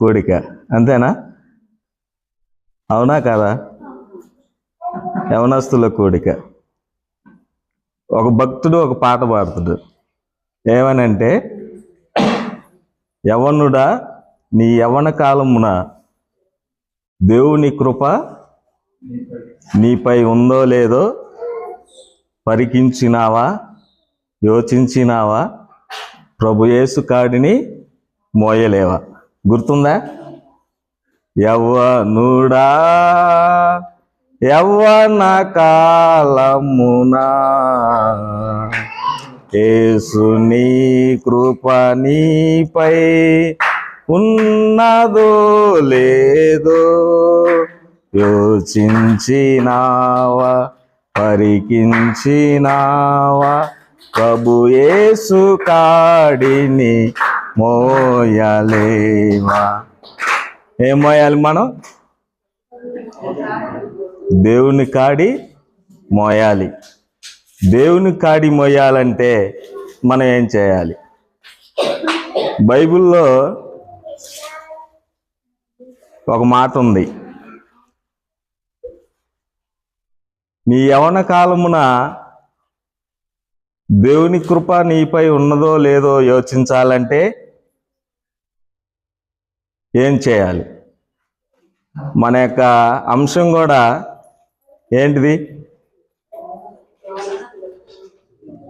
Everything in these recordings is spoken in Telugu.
కోడిక, అంతేనా? అవునా కాదా? యవనస్తుల కోడిక. ఒక భక్తుడు ఒక పాట పాడుతాడు, ఏమనంటే, యవనుడా నీ యవన కాలమున దేవుని కృప నీపై ఉందో లేదో పరికించినావా, యోచించినావా, ప్రభు యేసు కాడిని మోయలేవా? గుర్తుందా? యవ్వనుడా యవ్వన కాలమునా యేసుని కృప నీపై ఉన్నదో లేదో యోచించినావా, పరికించినావా, ప్రభు యేసు కాడిని మోయలేవా? ఏం మోయాలి మనం? దేవుని కాడి మోయాలి. దేవుని కాడి మోయాలంటే మనం ఏం చేయాలి? బైబిల్లో ఒక మాట ఉంది, నీ యవన కాలమున దేవుని కృప నీపై ఉన్నదో లేదో యోచించాలంటే ఏం చేయాలి? మన యొక్క అంశం కూడా ఏంటిది?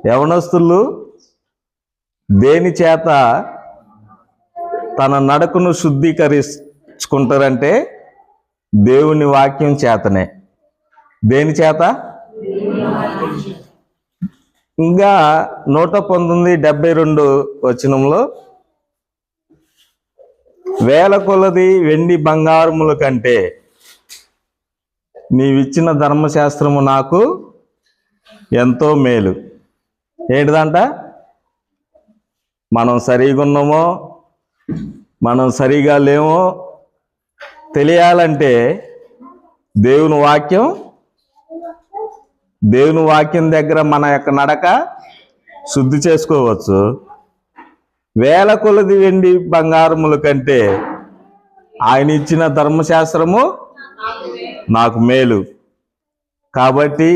యవనస్తులు దేని చేత తన నడకను శుద్ధీకరించుకుంటారంటే దేవుని వాక్యం చేతనే. దేని చేత? ఇంకా 119:72 వచనంలో, వేల కొలది వెండి బంగారముల కంటే నీవిచ్చిన ధర్మశాస్త్రము నాకు ఎంతో మేలు. ఏంటిదంట? మనం సరిగా ఉన్నామో మనం సరిగా లేమో తెలియాలంటే దేవుని వాక్యం దగ్గర మన యొక్క నడక శుద్ధి చేసుకోవచ్చు. వేల కొలది వెండి బంగారముల కంటే ఆయన ఇచ్చిన ధర్మశాస్త్రము నాకు మేలు. కాబట్టి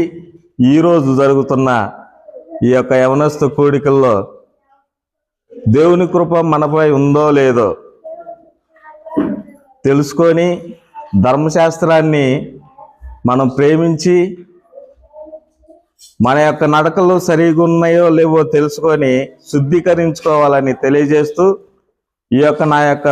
ఈరోజు జరుగుతున్న ఈ యొక్క యవనస్తు కూడికల్లో దేవుని కృప మనపై ఉందో లేదో తెలుసుకొని ధర్మశాస్త్రాన్ని మనం ప్రేమించి మన యొక్క నడకలు సరిగా ఉన్నాయో లేవో తెలుసుకొని శుద్ధీకరించుకోవాలని తెలియజేస్తూ ఈ యొక్క నా యొక్క